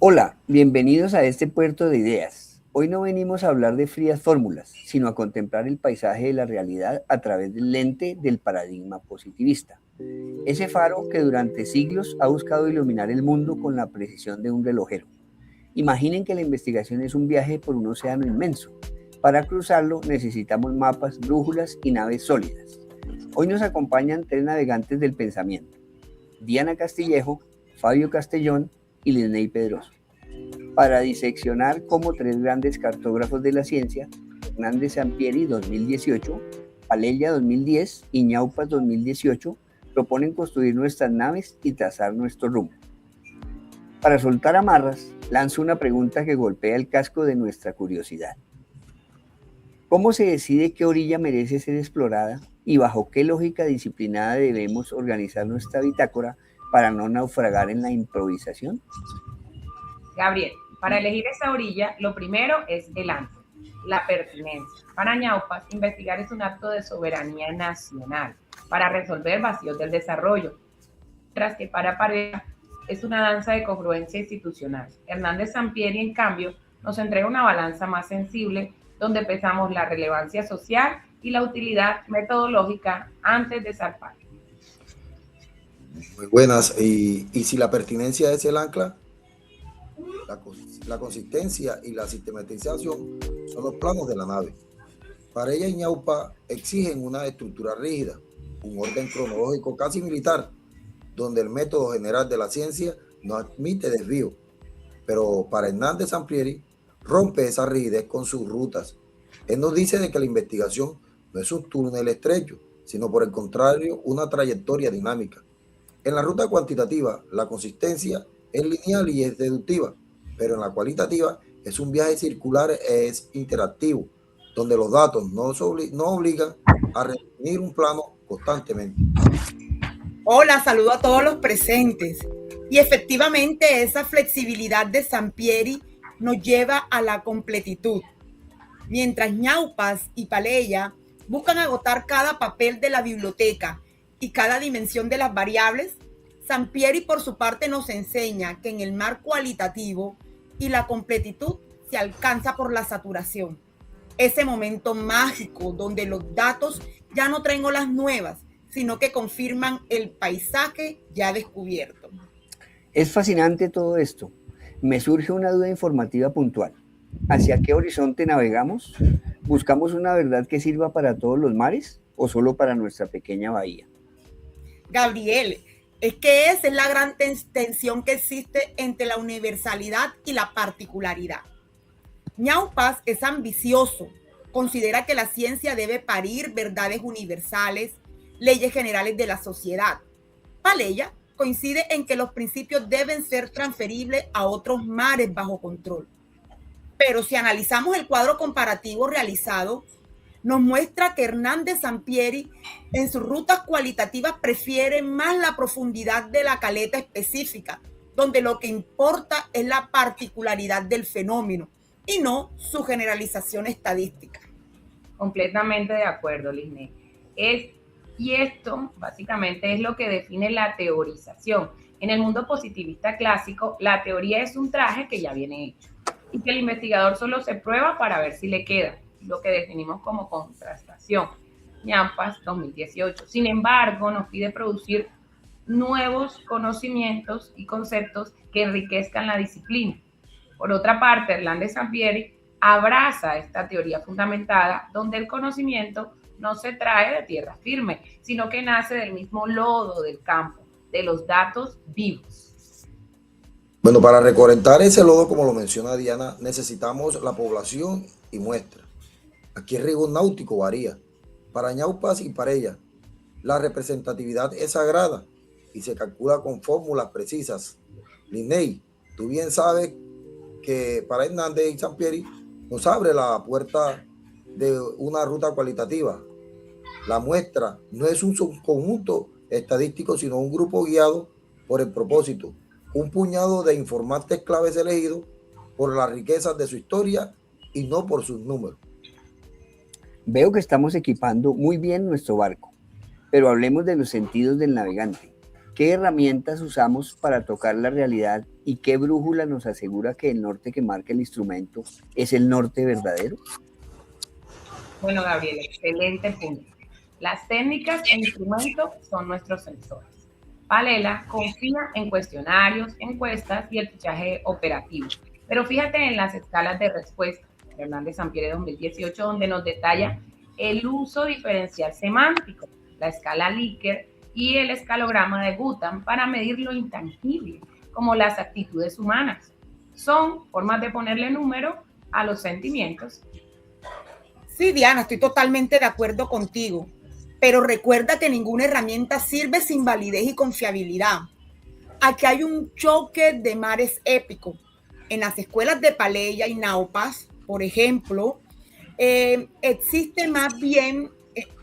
Hola, bienvenidos a este puerto de ideas. Hoy no venimos a hablar de frías fórmulas, sino a contemplar el paisaje de la realidad a través del lente del paradigma positivista. Ese faro que durante siglos ha buscado iluminar el mundo con la precisión de un relojero. Imaginen que la investigación es un viaje por un océano inmenso. Para cruzarlo necesitamos mapas, brújulas y naves sólidas. Hoy nos acompañan tres navegantes del pensamiento: Diana Castillejo, Fabio Castellón y Linney Pedroso, para diseccionar cómo tres grandes cartógrafos de la ciencia, Hernández Sampieri 2018, Palella 2010 y Ñaupas 2018, proponen construir nuestras naves y trazar nuestro rumbo. Para soltar amarras, lanzo una pregunta que golpea el casco de nuestra curiosidad. ¿Cómo se decide qué orilla merece ser explorada y bajo qué lógica disciplinada debemos organizar nuestra bitácora para no naufragar en la improvisación? Gabriel, para elegir esa orilla, lo primero es el antes, la pertinencia. Para Ñaupas, investigar es un acto de soberanía nacional para resolver vacíos del desarrollo, mientras que para Pareja es una danza de congruencia institucional. Hernández Sampieri, en cambio, nos entrega una balanza más sensible donde pesamos la relevancia social y la utilidad metodológica antes de zarpar. Muy buenas. Y si la pertinencia es el ancla, la, la consistencia y la sistematización son los planos de la nave. Para ella y Ñaupa exigen una estructura rígida, un orden cronológico casi militar, donde el método general de la ciencia no admite desvío. Pero para Hernández Sampieri rompe esa rigidez con sus rutas. Él nos dice de que la investigación no es un túnel estrecho, sino por el contrario una trayectoria dinámica. En la ruta cuantitativa, la consistencia es lineal y es deductiva, pero en la cualitativa es un viaje circular, es interactivo, donde los datos no obligan a redefinir un plano constantemente. Hola, saludo a todos los presentes. Y efectivamente esa flexibilidad de Sampieri nos lleva a la completitud. Mientras Ñaupas y Palella buscan agotar cada papel de la biblioteca y cada dimensión de las variables, Sampieri por su parte nos enseña que en el mar cualitativo y la completitud se alcanza por la saturación. Ese momento mágico donde los datos ya no traen olas nuevas, sino que confirman el paisaje ya descubierto. Es fascinante todo esto. Me surge una duda informativa puntual. ¿Hacia qué horizonte navegamos? ¿Buscamos una verdad que sirva para todos los mares o solo para nuestra pequeña bahía? Gabriel, es que esa es la gran tensión que existe entre la universalidad y la particularidad. Ñaupas es ambicioso, considera que la ciencia debe parir verdades universales, leyes generales de la sociedad. Palella coincide en que los principios deben ser transferibles a otros mares bajo control. Pero si analizamos el cuadro comparativo realizado, nos muestra que Hernández Sampieri en sus rutas cualitativas prefiere más la profundidad de la caleta específica, donde lo que importa es la particularidad del fenómeno y no su generalización estadística. Completamente de acuerdo, Linney. Y esto básicamente es lo que define la teorización. En el mundo positivista clásico, la teoría es un traje que ya viene hecho y que el investigador solo se prueba para ver si le queda, lo que definimos como contrastación. Ñaupas 2018. Sin embargo, nos pide producir nuevos conocimientos y conceptos que enriquezcan la disciplina. Por otra parte, Hernández Sampieri abraza esta teoría fundamentada donde el conocimiento no se trae de tierra firme, sino que nace del mismo lodo del campo, de los datos vivos. Bueno, para recolectar ese lodo, como lo menciona Diana, necesitamos la población y muestra. Aquí el rigor náutico varía. Para Ñaupas y para ella, la representatividad es sagrada y se calcula con fórmulas precisas. Linney, tú bien sabes que para Hernández y Sampieri nos abre la puerta de una ruta cualitativa. La muestra no es un subconjunto estadístico, sino un grupo guiado por el propósito, un puñado de informantes claves elegidos por las riquezas de su historia y no por sus números. Veo que estamos equipando muy bien nuestro barco, pero hablemos de los sentidos del navegante. ¿Qué herramientas usamos para tocar la realidad y qué brújula nos asegura que el norte que marca el instrumento es el norte verdadero? Bueno, Gabriel, excelente punto. Las técnicas e instrumentos son nuestros sensores. Palela confía en cuestionarios, encuestas y el fichaje operativo. Pero fíjate en las escalas de respuesta, Hernández Sampieri 2018, donde nos detalla el uso diferencial semántico, la escala Likert y el escalograma de Gutham para medir lo intangible, como las actitudes humanas. Son formas de ponerle número a los sentimientos. Sí, Diana, estoy totalmente de acuerdo contigo, pero recuerda que ninguna herramienta sirve sin validez y confiabilidad. Aquí hay un choque de mares épico. En las escuelas de Paleya y Naupas, por ejemplo, existe más bien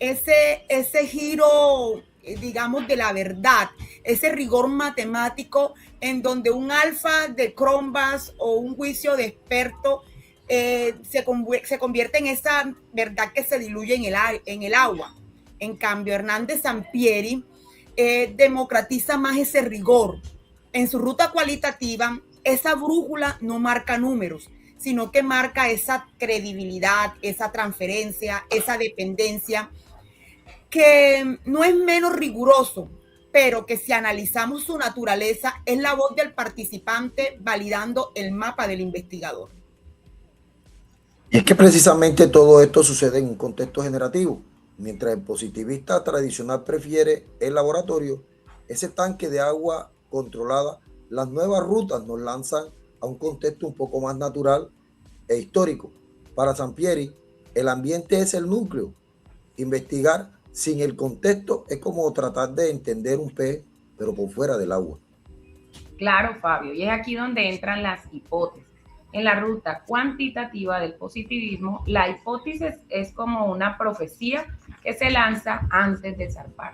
ese giro, digamos, de la verdad, ese rigor matemático en donde un alfa de Cronbachs o un juicio de experto se convierte en esa verdad que se diluye en el agua. En cambio, Hernández Sampieri democratiza más ese rigor. En su ruta cualitativa, esa brújula no marca números, sino que marca esa credibilidad, esa transferencia, esa dependencia, que no es menos riguroso, pero que si analizamos su naturaleza, es la voz del participante validando el mapa del investigador. Y es que precisamente todo esto sucede en un contexto generativo. Mientras el positivista tradicional prefiere el laboratorio, ese tanque de agua controlada, las nuevas rutas nos lanzan a un contexto un poco más natural e histórico. Para Sampieri, el ambiente es el núcleo. Investigar sin el contexto es como tratar de entender un pez, pero por fuera del agua. Claro, Fabio, y es aquí donde entran las hipótesis. En la ruta cuantitativa del positivismo, la hipótesis es como una profecía que se lanza antes de zarpar.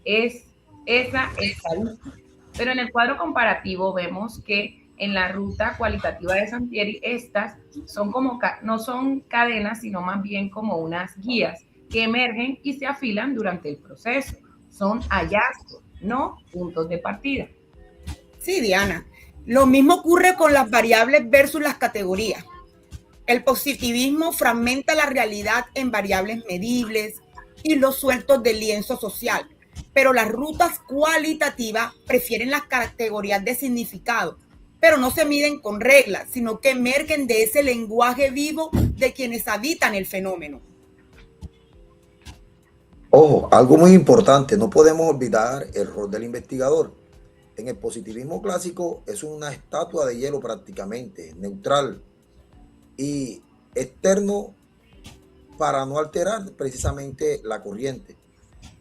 Es esa estadística. Pero en el cuadro comparativo vemos que en la ruta cualitativa de Sampieri, estas son como, no son cadenas, sino más bien como unas guías que emergen y se afilan durante el proceso. Son hallazgos, no puntos de partida. Sí, Diana. Lo mismo ocurre con las variables versus las categorías. El positivismo fragmenta la realidad en variables medibles y los sueltos del lienzo social, pero las rutas cualitativas prefieren las categorías de significado, pero no se miden con reglas, sino que emergen de ese lenguaje vivo de quienes habitan el fenómeno. Ojo, algo muy importante, no podemos olvidar el rol del investigador. En el positivismo clásico es una estatua de hielo prácticamente, neutral y externo para no alterar precisamente la corriente.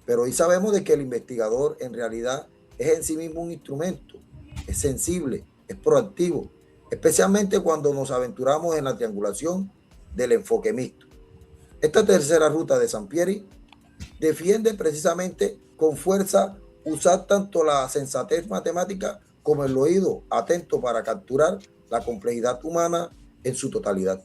Pero hoy sabemos de que el investigador en realidad es en sí mismo un instrumento, es sensible, es proactivo, especialmente cuando nos aventuramos en la triangulación del enfoque mixto. Esta tercera ruta de Sampieri defiende precisamente con fuerza usar tanto la sensatez matemática como el oído atento para capturar la complejidad humana en su totalidad.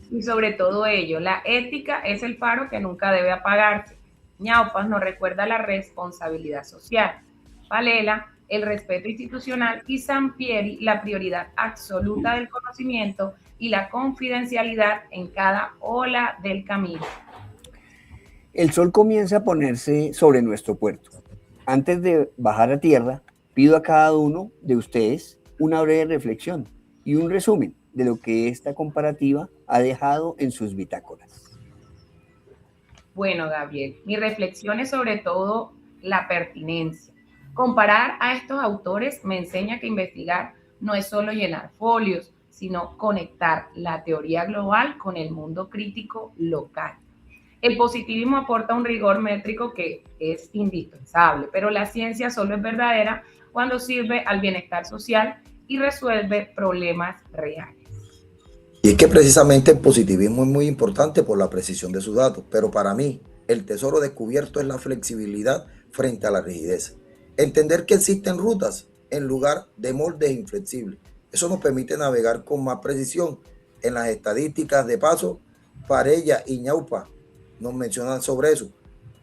Y sobre todo ello, la ética es el faro que nunca debe apagarse. Ñaupas nos recuerda la responsabilidad social. Palela, el respeto institucional, y Sampieri, la prioridad absoluta del conocimiento y la confidencialidad en cada ola del camino. El sol comienza a ponerse sobre nuestro puerto. Antes de bajar a tierra, pido a cada uno de ustedes una breve reflexión y un resumen de lo que esta comparativa ha dejado en sus bitácoras. Bueno, Gabriel, mi reflexión es sobre todo la pertinencia. Comparar a estos autores me enseña que investigar no es solo llenar folios, sino conectar la teoría global con el mundo crítico local. El positivismo aporta un rigor métrico que es indispensable, pero la ciencia solo es verdadera cuando sirve al bienestar social y resuelve problemas reales. Y es que precisamente el positivismo es muy importante por la precisión de sus datos, pero para mí el tesoro descubierto es la flexibilidad frente a la rigidez. Entender que existen rutas en lugar de moldes inflexibles. Eso nos permite navegar con más precisión en las estadísticas. De paso, Parella y Ñaupa nos mencionan sobre eso,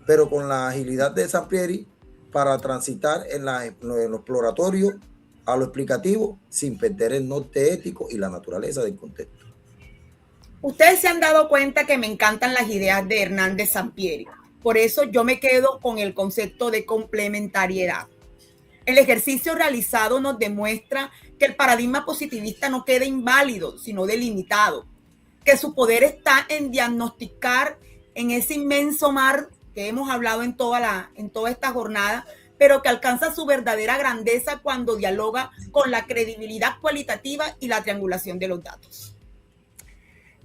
pero con la agilidad de Sampieri para transitar en lo exploratorio a lo explicativo sin perder el norte ético y la naturaleza del contexto. Ustedes se han dado cuenta que me encantan las ideas de Hernández Sampieri. Por eso yo me quedo con el concepto de complementariedad. El ejercicio realizado nos demuestra que el paradigma positivista no queda inválido, sino delimitado, que su poder está en diagnosticar en ese inmenso mar que hemos hablado en toda esta jornada, pero que alcanza su verdadera grandeza cuando dialoga con la credibilidad cualitativa y la triangulación de los datos.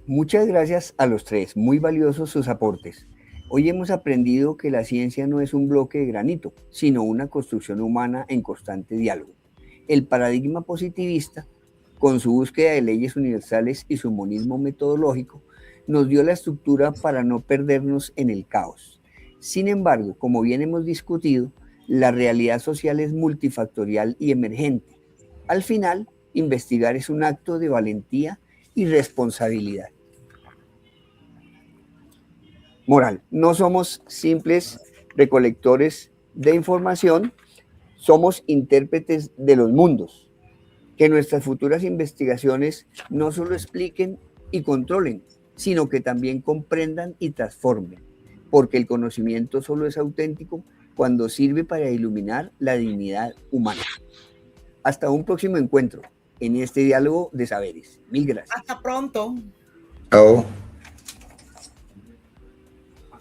Muchas gracias a los tres, muy valiosos sus aportes. Hoy hemos aprendido que la ciencia no es un bloque de granito, sino una construcción humana en constante diálogo. El paradigma positivista, con su búsqueda de leyes universales y su monismo metodológico, nos dio la estructura para no perdernos en el caos. Sin embargo, como bien hemos discutido, la realidad social es multifactorial y emergente. Al final, investigar es un acto de valentía y responsabilidad. Moral, no somos simples recolectores de información, somos intérpretes de los mundos. Que nuestras futuras investigaciones no solo expliquen y controlen, sino que también comprendan y transformen, porque el conocimiento solo es auténtico cuando sirve para iluminar la dignidad humana. Hasta un próximo encuentro en este diálogo de saberes. Mil gracias. Hasta pronto. Chao.